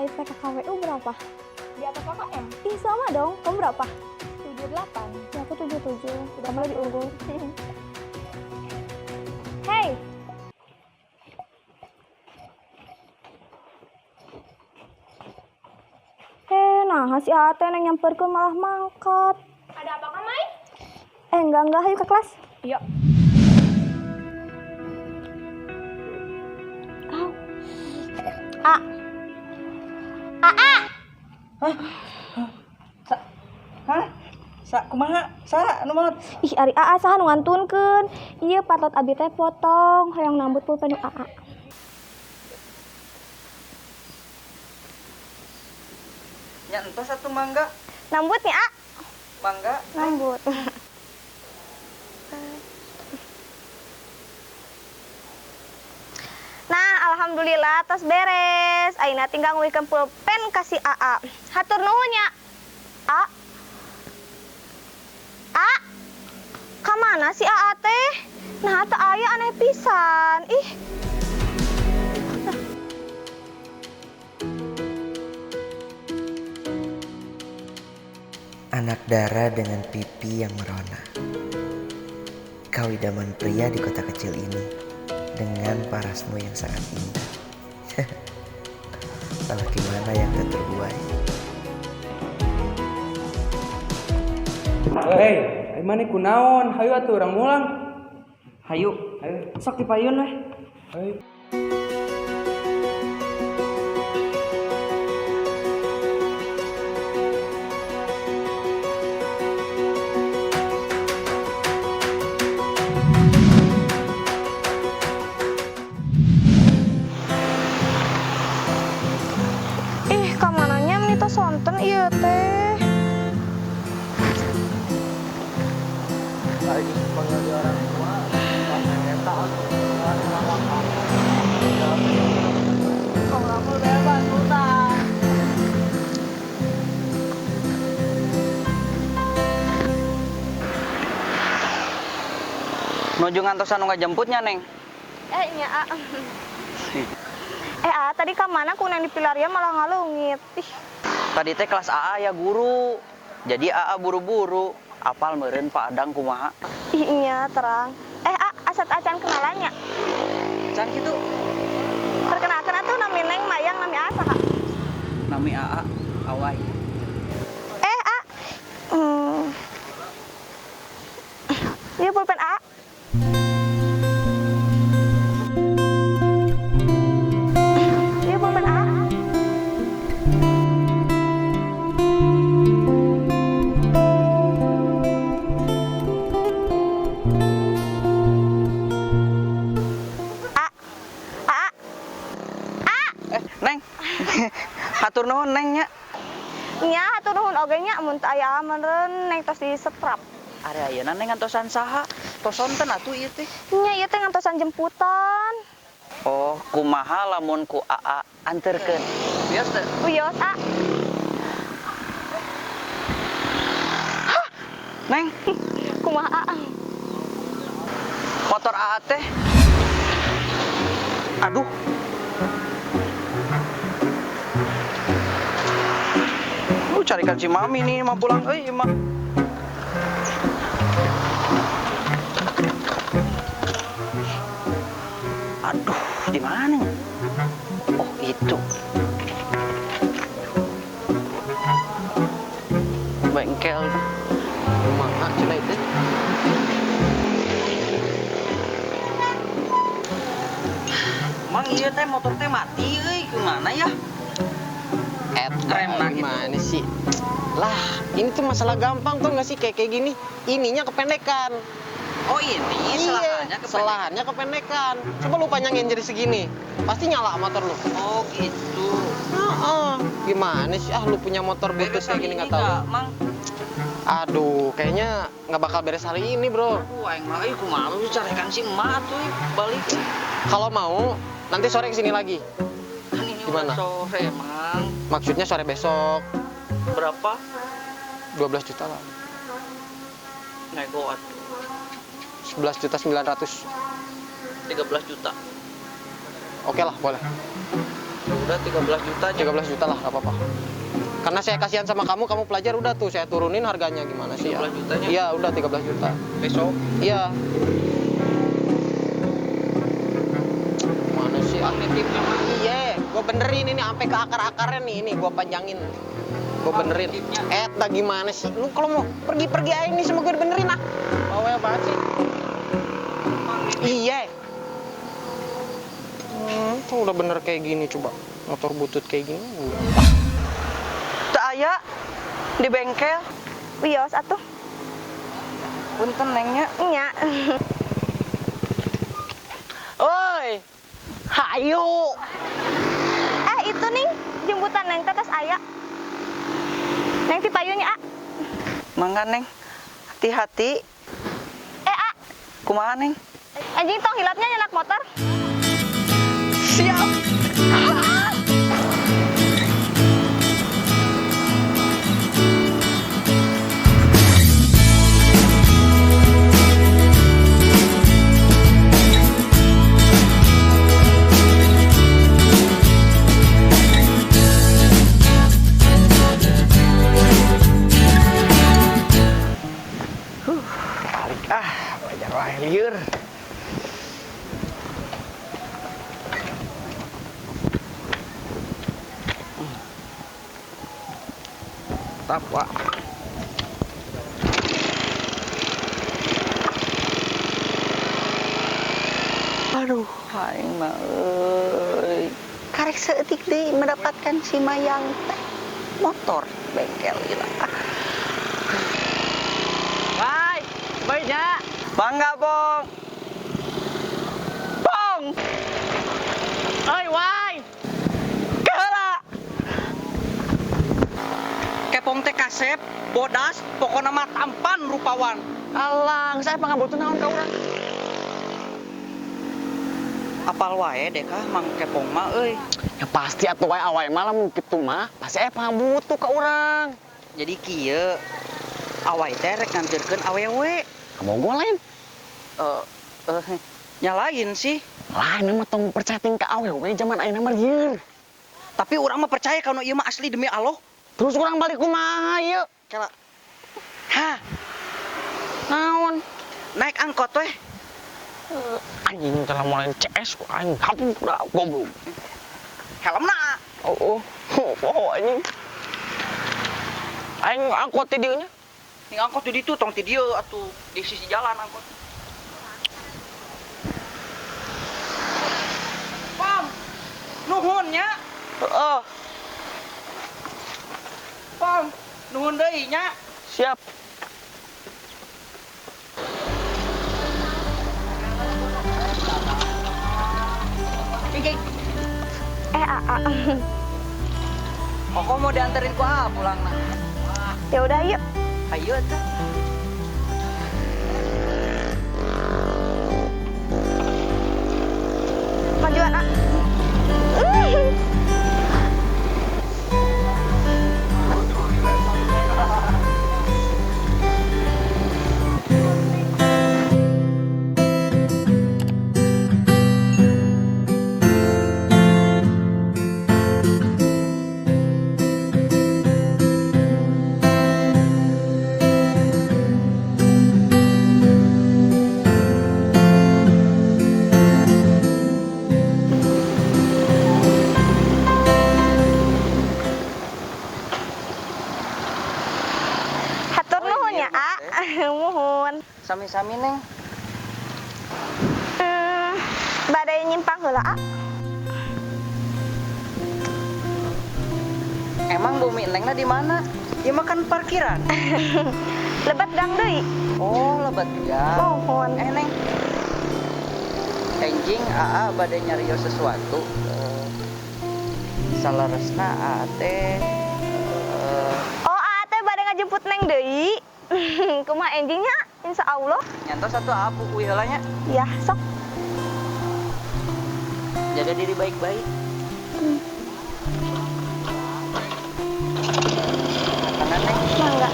nilai PKKWU berapa? Di atas KKM? Ih, sama dong. Kamu berapa? 78. Ya, aku 77. Udah mulai diunggul. Hey! Nah, si Ate yang nyamperkeun malah mangkat. Ada apa, Kak Mai? Enggak, ayo ke kelas. Yuk. Kau. A. Hah? Kumaha? Anu maot? Ih, ari AA saha nu ngantunkeun. Ieu patot abi teh potong, hoyong nambut pulpen AA. Nya entos satu mangga. Nambut nih, A. Mangga. Nambut. Nah, alhamdulillah tos beres. Aina tinggal nguikeun pulpen kasih AA. Hatur nuhun nya. A. A. Ka mana si AA teh? Nah, teu aya aneh pisan. Ih. Anak dara dengan pipi yang merona. Kau idaman pria di kota kecil ini dengan parasmu yang sangat indah. Lelaki mana yang tak terbuai? Hei, mana kunaon? Hayu atuh urang mulang. Hayu. Sok dipayun weh. Hayu. Ih, ka mananya minta sonten ieu teh. Nuju ngantosan nu ngajemputnya, Neng. Nya A. A, tadi ka mana ku nang di pilarian malah ngalungit. Ih, Tadi teh kelas AA ya guru. Jadi AA buru-buru. Apal meureun Pak Adang kumaha? ih nya terang. A, asat acan kenalannya. Can kitu. Perkenalkan atuh nami Neng Mayang nami A saha? Nami AA Awai. A. Ieu pulpen A. Ieu pulpen A. Neng. Hatur nuhun Neng nya. Nya hatur nuhun oge nya mun teu aya meureun Neng tos disetrap. Ari ayeuna Neng ngantosan saha? Tos sonten atuh ieu teh. Nya ieu teh ngantosan jemputan. Oh, kumaha lamun ku AA anterkeun? Bios teh. Wios A. Neng, Kumaha A? motor AA teh. Aduh. Carikan si Mami nih, mah pulang euy mah. Aduh, di mana? Oh, itu. Bengkel. Kumaha cenah itu? Mang ieu teh motor teh mati euy, gimana ya? Rem Gimana sih? Lah, ini tuh masalah gampang tuh nggak sih kayak gini? Ininya kependekan. Oh ini selahannya kependekan. Selahannya kependekan. Coba lu panjangin jadi segini, pasti nyala motor lu. Oh gitu. Gimana sih? Lu punya motor butut kayak gini nggak tahu? Mang. Aduh, kayaknya nggak bakal beres hari ini, bro. Aduh, aing mah kumaha lu carikan si emak tuh balik. Kalau mau, nanti sore kesini lagi. Kan ini Gimana? udah sore, Mang. Maksudnya sore besok. Berapa? 12 juta lah. Nego atuh. 11.900.000. 13 juta. Oke lah, boleh. Udah 13 juta aja. 13 juta lah, nggak apa-apa. Karena saya kasihan sama kamu pelajar udah tuh saya turunin harganya gimana sih ya? 13 jutanya? Iya, udah 13 juta. Besok. Iya. Mana sih Titipnya mah. Iya, gua benerin ini sampai ke akar-akarnya nih, ini gua panjangin. Gua benerin. Dah gimana sih? Lu kalau mau pergi-pergi aja nih sama gue benerin ah. Bawel banget sih. Iya. Tuh udah bener kayak gini coba. Motor butut kayak gini. Tak aya di bengkel. Wios atuh. Punten nengnya. Nya. Oi. Hayu. Itu nih jemputan neng tetes aya. Neng ti payunnya, A. Mangga neng. Hati-hati. A. Kumaha neng? Anjing tong hilapnya nyenak motor. Siap. Belajar wae lieur. Tapa. Aduh, aing mah euy. Karek seeutik deui mendapatkan si Mayang teh motor bengkel gila. Hai, baiknya. Bangga, Bong. Bong. Oi, wai. Keheula. Kepong teh kasep, bodas, pokona mah tampan rupawan. Alang, saya pangabutuh naon ka urang. Apal wae deh kah Mang Kepong mah euy. Ya pasti atuh wae awae malam kitu mah, pasti pangabutuh ka urang. Jadi kieu awai teh rek ngantirkeun awewe. Kamu lain. Nyalain sih. Lain mah tong percaya ting ka awewe zaman ayeuna mah lieur. Tapi orang mah percaya kalau ieu mah asli demi Allah. Terus urang balik kumaha ieu? Kela. Hah, Naon? naik angkot weh. Anjing telah mulai CS ku aing kapuk dah goblok. Helmna. Oh, anjing. Aing angkot ti dieu nya. Ning angkot di ditu tong ti dieu atuh di sisi jalan angkot. Pam. Nuhun nya. Heeh, Pam. Nuhun deui nya. siap. Gigi. A. Kok mau dianterin ku A pulangna. Ya udah yuk. Ayo atuh. Majuan, A. Hatur nuhun ya, A. Muhun. Sami-sami neng. Badai nyimpang heula, A. Emang bumi nengna di mana? Ya makan parkiran. Lebat gang deui. Oh, lebat ya. Muhun. Neng. Enjing AA badai nyarios sesuatu. Salaresna AA teh Oh, A teh bade ngajemput Neng deui. Kumaha enjingnya? Insyaallah. nyantos satu AA buku heulanya. Ya, sok. Jaga diri baik-baik. Tangan neng. Mangga.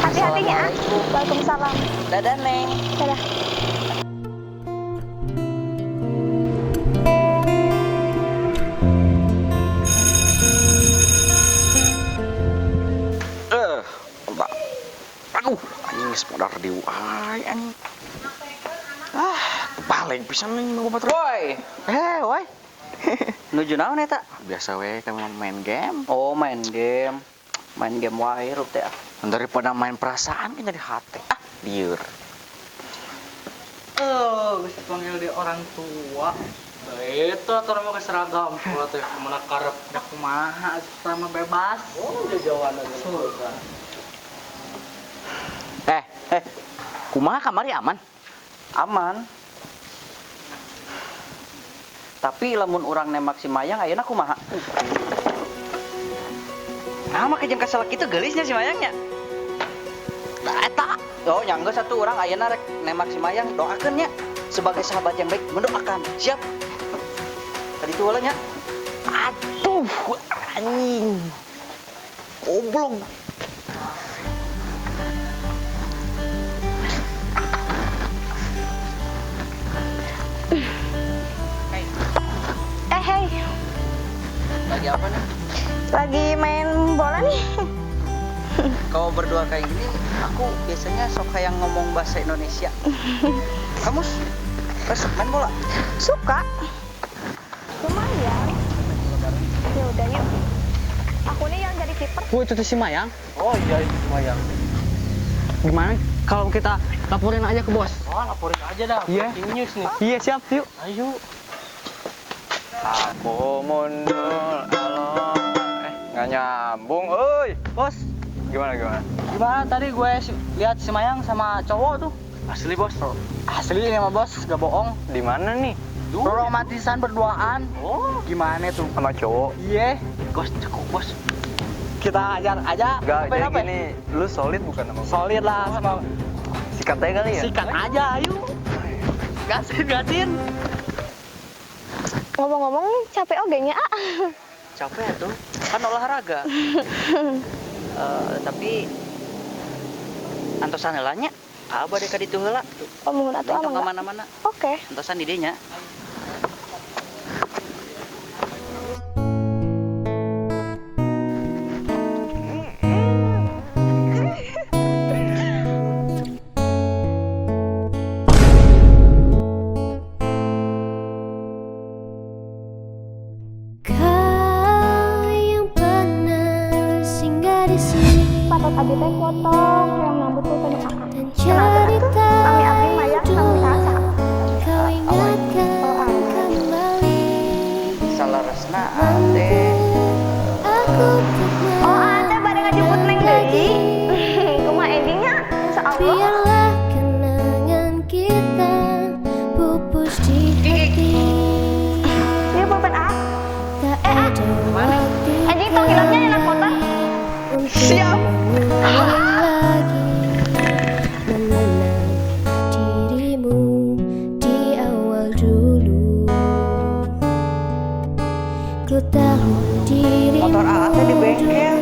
Hati-hatinya, A. Assalamualaikum. Waalaikumsalam. Dadah neng. Dadah. diu ay anjing. Paling pisan nih mau batur. Woi, Woi. Nuju naon eta? Biasa we kamu main game. Oh, main game. Main game wae rup teh. Daripada main perasaan kan jadi hati. Liur. bisa panggil di orang tua. Itu atuh mah seragam, kalau teh mana karep da kumaha sama bebas. Oh, jauhan aja. Kumaha kamari aman? Aman. Tapi lamun orang nembak si Mayang ayeuna kumaha? Nah, mah kejeng kasalak kitu geulisnya si Mayangnya. Nah, eta. Oh, nyangga satu orang ayeuna rek nembak si Mayang, doakeun nya. Sebagai sahabat yang baik mendoakan. Siap. Tadi itu nya. Aduh, anjing. Goblok. Hei, Lagi apa nih? lagi main bola nih. Kau berdua kayak gini, aku biasanya sok kayak ngomong bahasa Indonesia. Kamu besok main bola? Suka. Lumayan. Ya udah yuk. Aku nih yang jadi kiper. Itu tuh si Mayang. Oh iya, itu Mayang. Gimana kalau kita laporin aja ke bos? Oh, laporin aja dah. Iya. Breaking news nih. Iya, siap, yuk. Ayo. Aku mundur, halo. Nggak nyambung, oi. Bos, Gimana? gimana tadi gue lihat si Mayang sama cowok tuh? Asli bos. Asli ini mah bos, gak bohong. Di mana nih? Romantisan berduaan. Oh, Gimana tuh? sama cowok. Iya. Bos, cukup bos. Kita ajar aja. Gak, jadi Apa-apa? gini, lu solid bukan sama gue? Solid lah sama. Sikat aja kali ya? Sikat aja, ayo. Gasin. Ngomong-ngomong capek ogenya, Capek tuh, kan olahraga. Tapi antosan heulanya abah deka ditu heula. Omongan atuh Tong amang. kemana-mana. Oke. Antosan di dinya. Kau yang pernah singgah di sini Patot abi teh foto yang rambut tuh penuh akak. dan cerita Kami abdi Mayang kami Sasa. kau ingatkan kembali. Salaresna ate. Aku tak Oh, ante pada ngajemput neng deui. Kumaha endingnya? Insyaallah. biarlah kenangan kita pupus di hati. Dia pulpen A. Tak ada waktu Anjing panggilannya enak kota. siap lagi mengenal dirimu di awal dulu. Ku tahu dirimu Motor Ate di bengkel.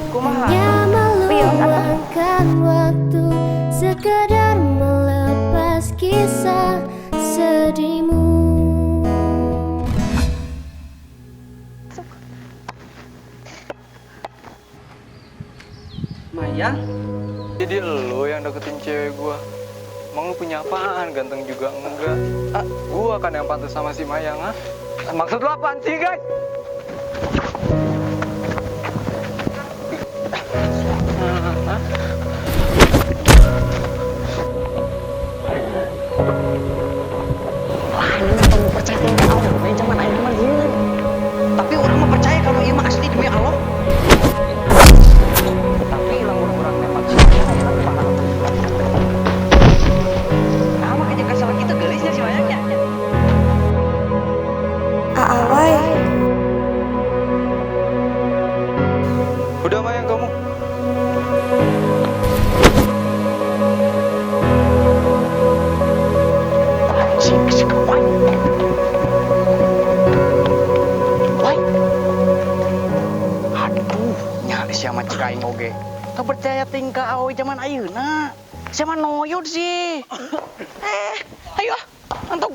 Kumaha? hanya meluangkan waktu sekedar melepas kisah sedihmu. Mayang? Jadi lu yang deketin cewek gua. Emang lu punya apaan? Ganteng juga enggak. Gua kan yang pantas sama si Mayang, ah. Maksud lu apaan sih, guys? Tapi orang mah percaya kalau ieu mah asli demi Allah. Tapi lamun urang memang sih ayeuna kumaha? Nah, mah kejeng kasalak kitu geulisnya si Mayangnya. Awai. Udah Mayang kamu. Aduh, nyari siapa cek aing oge. Teu percaya tingkah awewe zaman ayeuna. Siapa noyod sih? Ayo, mantap.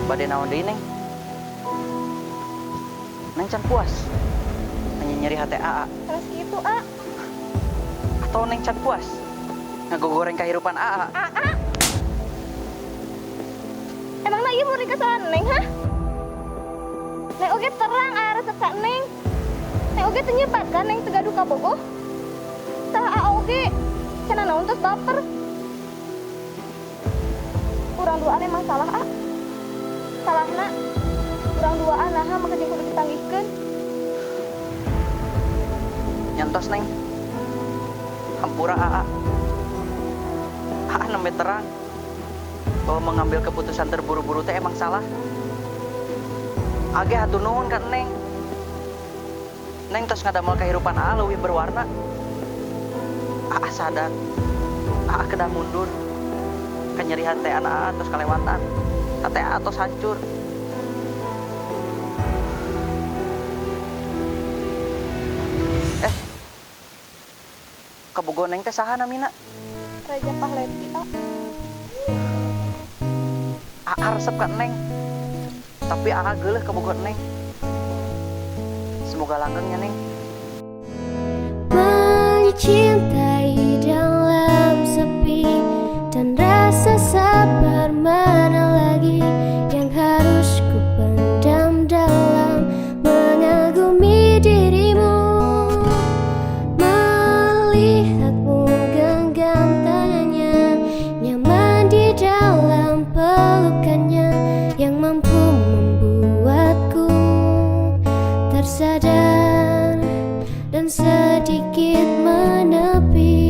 Bade naon deui Neng? Neng can puas. Nanya nyeri hati AA. Terus gitu, A. Atau Neng can puas ngagogoreng kehidupan AA. Emang na ieu muri kesalahan Neng, ha? Neng oge terang aya resep ka Neng. Neng oge teu nyebatkan Neng teu gaduh ka bogoh. Tah A oge cenah naon tos baper. Urang duaan emang salah, A. Salahna urang duaan naha maka jeung kudu dipanggihkeun. Nyantos Neng. Hampura AA. AA nembe terang bahwa mengambil keputusan terburu-buru teh emang salah. Age hatur nuhun kan Neng. Neng tos ngadamel kehidupan AA leuwih berwarna. AA sadar. AA kedah mundur. Kanyeri hatean AA tos kalewatan. Hate AA tos hancur. Kabogoh Neng teh saha namina? Raja Pahleti, A. AA resep ka Neng. Tapi AA geuleuh kabogoh Neng. Semoga langgengnya Neng. Mencintai dalam sepi dan rasa sabar mana lagi yang harus ku pendam dalam mengagumi dirimu, melihatmu genggam tangannya, nyaman di dalam pelukannya yang mampu membuatku tersadar dan sedikit menepi.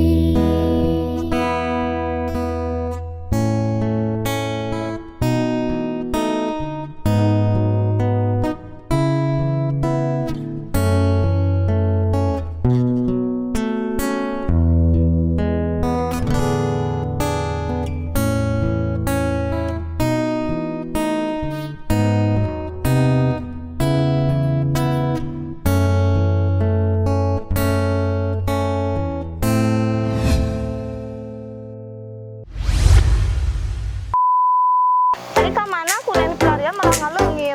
Tadi ka mana kulen pelarian malah ngaleungit.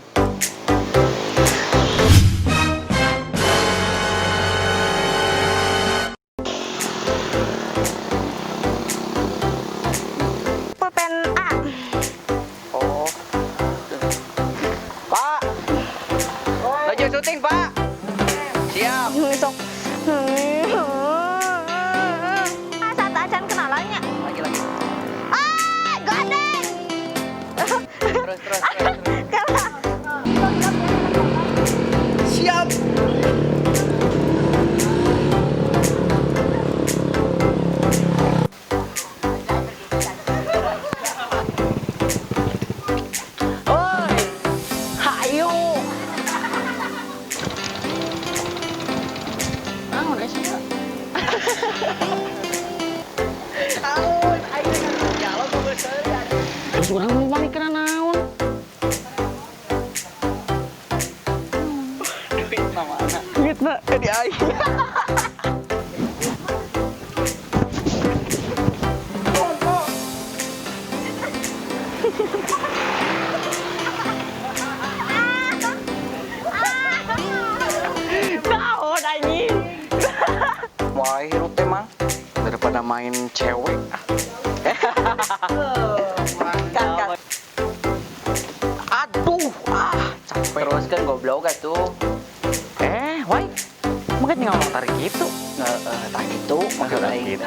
Pulpen A. Oh. Pak. Laju syuting, Pak. Siap. Sok. Saat acan kenalannya. Lagi. Ah, gadeng. Terus. Kalah. Siap. Oi. Hayu. Naon sih? Terus urang mau balik kana naon? Duit nama anak. Duit na ka di ai. Naon anjing? Wah, hirup teh mang daripada main cewek. Kan. Aduh, capek. Terus kan goblok atuh. Wai. Mungkin ngomong tarik gitu. Tak gitu, maksud aing.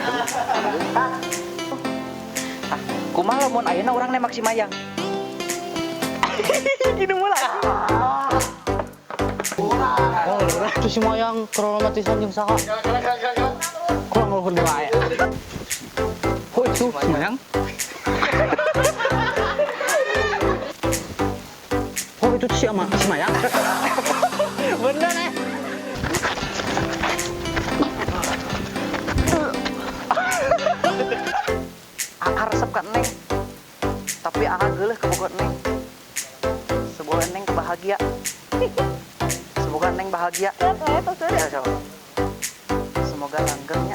Kumaha lamun ayeuna urang nemak si Mayang? Gini mulai. Oh, itu si Mayang traumatisan jeung saha? Kurang luhur di wae. Oh, itu si Mayang. Oh, itu si Mayang. Bener nih. AA resep ka Neng. Tapi AA geuleuh ka bogoh Neng. Semoga Neng bahagia. Semoga Neng bahagia. Lihat, tuh, Ya, coba. Semoga langgeng